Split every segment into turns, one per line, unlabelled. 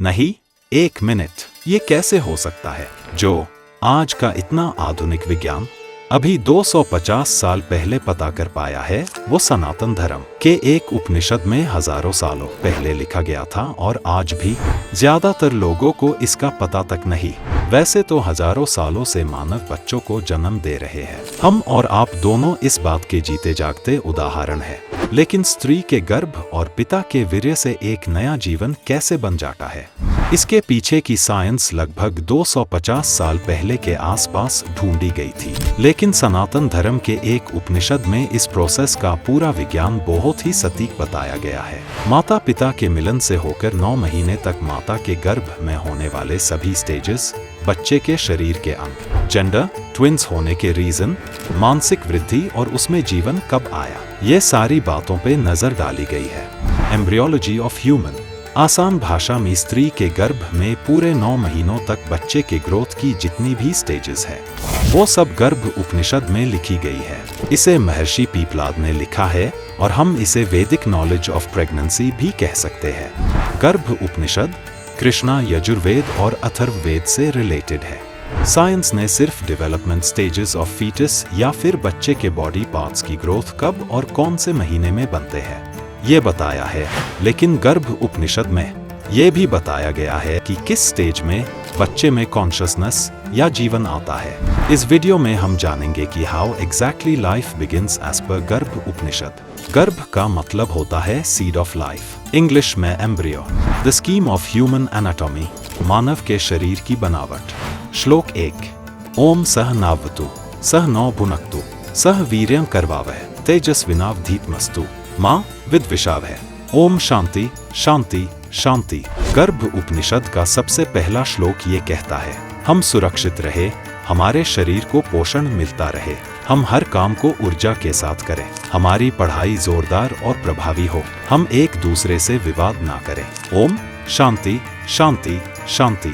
नहीं, 1 मिनट। ये कैसे हो सकता है? जो आज का इतना आधुनिक विज्ञान अभी 250 साल पहले पता कर पाया है, वो सनातन धर्म के एक उपनिषद में हजारों सालों पहले लिखा गया था और आज भी ज्यादातर लोगों को इसका पता तक नहीं। वैसे तो हजारों सालों से मानव बच्चों को जन्म दे रहे हैं। हम और आप दोनों इस बात के जीते जागते उदाहरण है। लेकिन स्त्री के गर्भ और पिता के वीर्य से एक नया जीवन कैसे बन जाता है? इसके पीछे की साइंस लगभग 250 साल पहले के आसपास ढूंढी गई थी, लेकिन सनातन धर्म के एक उपनिषद में इस प्रोसेस का पूरा विज्ञान बहुत ही सटीक बताया गया है। माता पिता के मिलन से होकर 9 महीने तक माता के गर्भ में होने वाले सभी स्टेजेस, बच्चे के शरीर के अंग, जेंडर, ट्विंस होने के रीजन, मानसिक वृद्धि और उसमें जीवन कब आया, ये सारी बातों पे नजर डाली गई है। एम्ब्रियोलॉजी ऑफ ह्यूमन, आसान भाषा में स्त्री के गर्भ में पूरे 9 महीनों तक बच्चे के ग्रोथ की जितनी भी स्टेजेस है, वो सब गर्भ उपनिषद में लिखी गई है। इसे महर्षि पीपलाद ने लिखा है और हम इसे वैदिक नॉलेज ऑफ प्रेगनेंसी भी कह सकते हैं। गर्भ उपनिषद कृष्णा, यजुर्वेद और अथर्ववेद से रिलेटेड है। साइंस ने सिर्फ डेवलपमेंट स्टेजेस ऑफ फीटस या फिर बच्चे के बॉडी पार्ट्स की ग्रोथ कब और कौन से महीने में बनते हैं ये बताया है, लेकिन गर्भ उपनिषद में ये भी बताया गया है कि किस स्टेज में बच्चे में कॉन्शियसनेस या जीवन आता है। इस वीडियो में हम जानेंगे कि how exactly life begins as per Garbha Upanishad. गर्भ का मतलब होता है सीड ऑफ लाइफ, इंग्लिश में embryo. The scheme of human anatomy, मानव के शरीर की बनावट। श्लोक 1। ओम सह नावतु सह नौ भुनक्तु सह वीर्यं करवावह तेजस्विनावधीतमस्तु माँ विद्विषाव है। ओम शांति शांति शांति। गर्भ उपनिषद का सबसे पहला श्लोक ये कहता है, हम सुरक्षित रहे, हमारे शरीर को पोषण मिलता रहे, हम हर काम को ऊर्जा के साथ करें, हमारी पढ़ाई जोरदार और प्रभावी हो, हम एक दूसरे से विवाद ना करें। ओम शांति शांति शांति।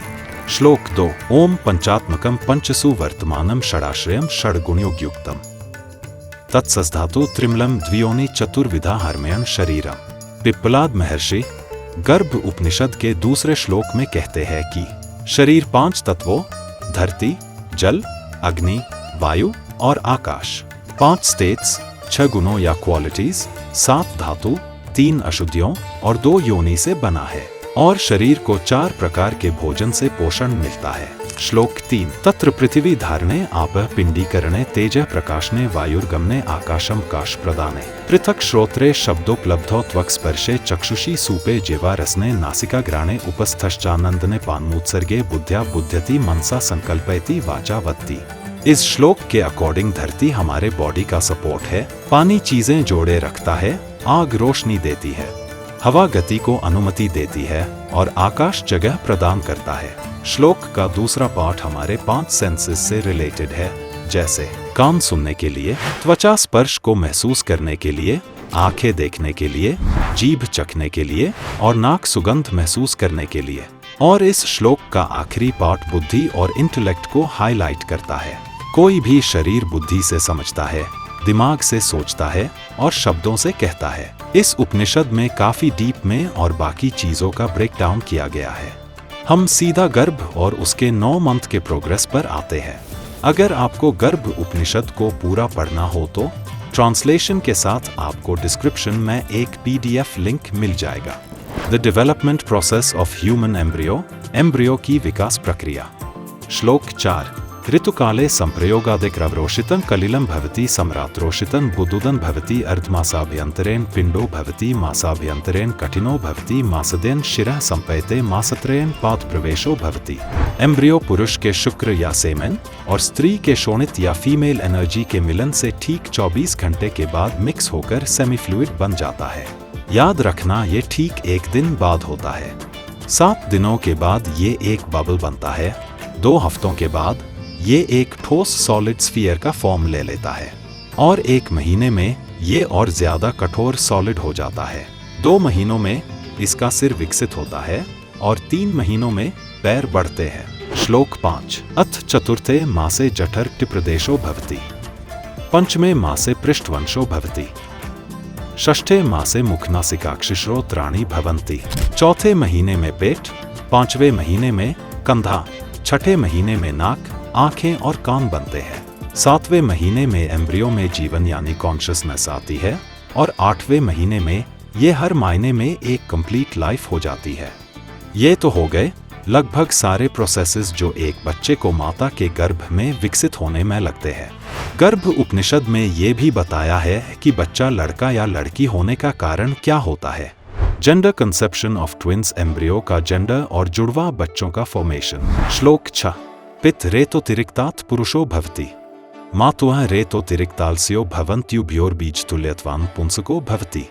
श्लोक 2। ओम पंचात्मकम पंचसु वर्तमानम षडाश्रयम षड्गुणयोगयुक्तम तत्सधातु त्रिमलम द्वियोनि चतुर्विधा हर्मयन शरीरम। पिप्पलाद महर्षि गर्भ उपनिषद के दूसरे श्लोक में कहते हैं कि शरीर 5 तत्वों धरती, जल, अग्नि, वायु और आकाश, 5 स्टेट्स, 6 गुणों या क्वालिटीज, 7 धातु, 3 अशुद्धियों और 2 योनि से बना है और शरीर को 4 प्रकार के भोजन से पोषण मिलता है। श्लोक 3। तत्र पृथ्वी धारणे आपः पिंडीकरणे तेजः प्रकाशने वायुर्गमने आकाशम काश प्रदाने पृथक श्रोत्रे शब्दोपलब्धो त्वक् स्पर्शे चक्षुषी सूपे जिह्वा रसने नासिका ग्राणे उपस्थश्चानंदने पान्मुत्सर्गे बुद्ध्या बुध्यति मनसा संकल्पयति वाचा वदति। इस श्लोक के अकॉर्डिंग धरती हमारे बॉडी का सपोर्ट है, पानी चीजें जोड़े रखता है, आग रोशनी देती है, हवा गति को अनुमति देती है और आकाश जगह प्रदान करता है। श्लोक का दूसरा पार्ट हमारे 5 सेंसेस से रिलेटेड है, जैसे कान सुनने के लिए, त्वचा स्पर्श को महसूस करने के लिए, आंखें देखने के लिए, जीभ चखने के लिए और नाक सुगंध महसूस करने के लिए। और इस श्लोक का आखिरी पार्ट बुद्धि और इंटेलेक्ट को हाईलाइट करता है। कोई भी शरीर बुद्धि से समझता है, दिमाग से सोचता है और शब्दों से कहता है। इस उपनिषद में काफी डीप में और बाकी चीजों का ब्रेकडाउन किया गया है। हम सीधा गर्भ और उसके 9 मंथ के प्रोग्रेस पर आते हैं। अगर आपको गर्भ उपनिषद को पूरा पढ़ना हो तो ट्रांसलेशन के साथ आपको डिस्क्रिप्शन में एक PDF लिंक मिल जाएगा। The development process of human embryo, embryo की विकास प्रक्रिया। श्लोक 4। ऋतुकाले संप्रयोगादिक्रवरोषितं कलिलं भवति सम्रात्रोषितं बुदुदं भवति अर्धमासाभ्यन्तरेण पिण्डो भवति मासाभ्यन्तरेण कठिनो भवति मासदेन शिरः संपयते मासत्रयेण पादप्रवेशो भवति। एम्ब्रियो पुरुष के शुक्र या सेमेन और स्त्री के शोणित या फीमेल एनर्जी के मिलन से ठीक 24 घंटे के बाद मिक्स होकर सेमीफ्लूइड बन जाता है। याद रखना, ये ठीक 1 दिन बाद होता है। 7 दिनों के बाद ये एक बबल बनता है। 2 हफ्तों के बाद ये एक ठोस सॉलिड स्फीयर का फॉर्म ले लेता है और 1 महीने में ये और ज्यादा कठोर सॉलिड हो जाता है। 2 महीनों में इसका सिर विकसित होता है और 3 महीनों में पैर बढ़ते हैं। श्लोक 5। अथ चतुर्थे मासे जठर प्रदेशो भवति पंचमे मासे पृष्ठवंशो भवति षष्ठे मासे मुखनासिकाक्षिश्रोत्राणि भवन्ति। चौथे महीने में पेट, 5वें महीने में कंधा, 6ठे महीने में नाक, आंखें और कान बनते हैं। 7वें महीने में एम्ब्रियो में जीवन यानी कॉन्शियसनेस आती है और 8वें महीने में ये हर मायने में एक कंप्लीट लाइफ हो जाती है। ये तो हो गए लगभग सारे प्रोसेसेस जो एक बच्चे को माता के गर्भ में विकसित होने में लगते हैं। गर्भ उपनिषद में ये भी बताया है कि बच्चा लड़का या लड़की होने का कारण क्या होता है। Gender conception of twins embryo का जेंडर और जुड़वा बच्चों का फॉर्मेशन। श्लोक 6 पित रेतोतिरिक्तात् पुरुषो भवति मातुः रेतोतिरिक्ताल्स्यो भवन्त्युभयोर्बीजतुल्यत्वान् पुंसको भवति।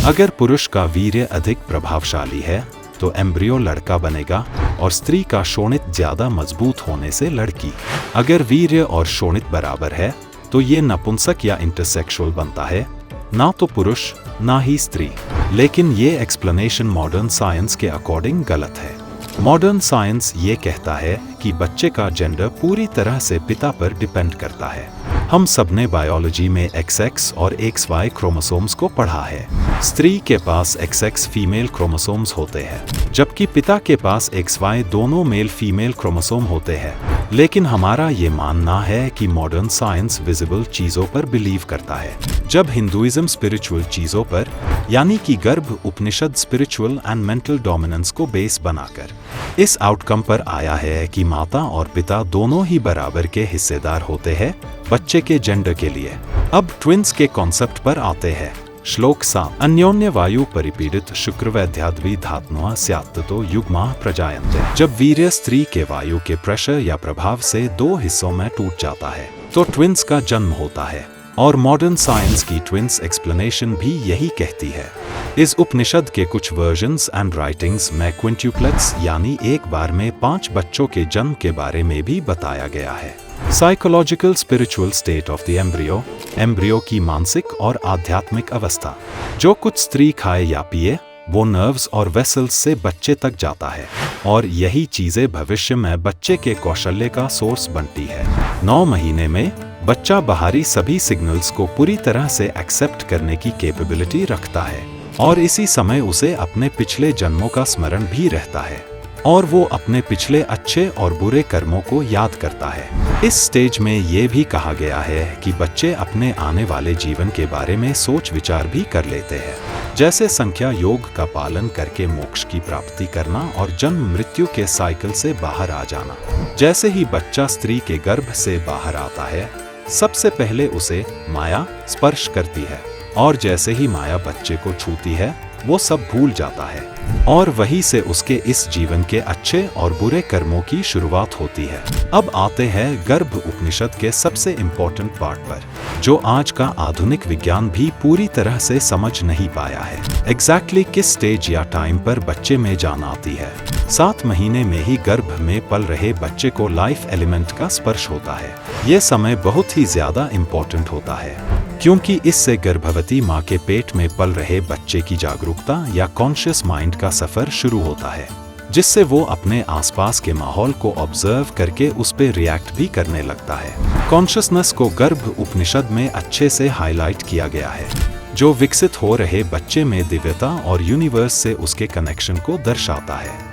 अगर पुरुष का वीर्य अधिक प्रभावशाली है तो एम्ब्रियो लड़का बनेगा और स्त्री का शोणित ज्यादा मजबूत होने से लड़की। अगर वीर्य और शोणित बराबर है तो ये नपुंसक या इंटरसेक्सुअल बनता है, ना तो पुरुष ना ही स्त्री। लेकिन ये एक्सप्लेनेशन मॉडर्न साइंस के अकॉर्डिंग गलत है। मॉडर्न साइंस ये कहता है कि बच्चे का जेंडर पूरी तरह से पिता पर डिपेंड करता है। हम सबने बायोलॉजी में XX और XY क्रोमोसोम्स को पढ़ा है। स्त्री के पास XX फीमेल क्रोमोसोम्स होते हैं जबकि पिता के पास XY दोनों मेल फीमेल क्रोमोसोम होते हैं। लेकिन हमारा ये मानना है कि मॉडर्न साइंस विजिबल चीजों पर बिलीव करता है, जब हिंदुइज्म स्पिरिचुअल चीजों पर यानी कि गर्भ उपनिषद स्पिरिचुअल एंड मेंटल डोमिनेंस को बेस बनाकर इस आउटकम पर आया है कि माता और पिता दोनों ही बराबर के हिस्सेदार होते हैं बच्चे के जेंडर के लिए। अब ट्विंस के कॉन्सेप्ट पर आते हैं। श्लोक 7 अन्योन्य वायु परिपीडित शुक्रवैद्याद्वि धात्नोः स्यात्ततो युग्माः प्रजायन्ते। जब वीर्य स्त्री के वायु के प्रेशर या प्रभाव से दो हिस्सों में टूट जाता है तो ट्विंस का जन्म होता है और मॉडर्न साइंस की ट्विंस एक्सप्लेनेशन भी यही कहती है। इस उपनिषद के कुछ वर्जन्स एंड राइटिंग्स में क्विंट्युप्लेट्स यानी एक बार में 5 बच्चों के जन्म के बारे में भी बताया गया है। Psychological spiritual state of the embryo, embryo की मानसिक और आध्यात्मिक अवस्था। जो कुछ स्त्री खाए या पिए वो नर्व्स और वेसल्स से बच्चे तक जाता है और यही चीजें भविष्य में बच्चे के कौशल्य का सोर्स बनती है। 9 महीने में बच्चा बाहरी सभी सिग्नल्स को पूरी तरह से एक्सेप्ट करने की कैपेबिलिटी रखता है और इसी समय उसे अपने पिछले जन्मों का स्मरण भी रहता है और वो अपने पिछले अच्छे और बुरे कर्मों को याद करता है। इस स्टेज में ये भी कहा गया है कि बच्चे अपने आने वाले जीवन के बारे में सोच विचार भी कर लेते हैं, जैसे संख्या योग का पालन करके मोक्ष की प्राप्ति करना और जन्म मृत्यु के साइकिल से बाहर आ जाना। जैसे ही बच्चा स्त्री के गर्भ से बाहर आता है सबसे पहले उसे माया स्पर्श करती है और जैसे ही माया बच्चे को छूती है वो सब भूल जाता है और वहीं से उसके इस जीवन के अच्छे और बुरे कर्मों की शुरुआत होती है। अब आते हैं गर्भ उपनिषद के सबसे इम्पोर्टेंट पार्ट पर, जो आज का आधुनिक विज्ञान भी पूरी तरह से समझ नहीं पाया है। एग्जैक्टली किस स्टेज या टाइम पर बच्चे में जान आती है। 7 महीने में ही गर्भ में पल रहे बच्चे को लाइफ एलिमेंट का स्पर्श होता है। ये समय बहुत ही ज्यादा इम्पोर्टेंट होता है क्योंकि इससे गर्भवती माँ के पेट में पल रहे बच्चे की जागरूकता या कॉन्शियस माइंड का सफर शुरू होता है, जिससे वो अपने आसपास के माहौल को ऑब्जर्व करके उस पर रिएक्ट भी करने लगता है। कॉन्शियसनेस को गर्भ उपनिषद में अच्छे से हाईलाइट किया गया है, जो विकसित हो रहे बच्चे में दिव्यता और यूनिवर्स से उसके कनेक्शन को दर्शाता है।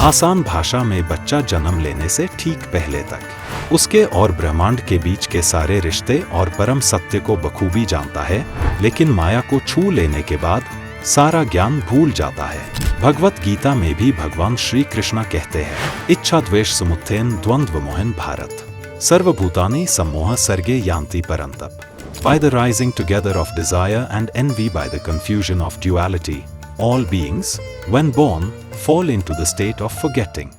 आसान भाषा में बच्चा जन्म लेने से ठीक पहले तक उसके और ब्रह्मांड के बीच के सारे रिश्ते और परम सत्य को बखूबी जानता है, लेकिन माया को छू लेने के बाद सारा ज्ञान भूल जाता है। भगवत गीता में भी भगवान श्री कृष्ण कहते हैं, इच्छा द्वेष समुत्थेन द्वंद्व मोहन भारत सर्वभूतानि सम्मोह सर्गे यान्ति परन्तप। By the rising together of desire and envy, by the confusion of duality, all beings, when born, fall into the state of forgetting.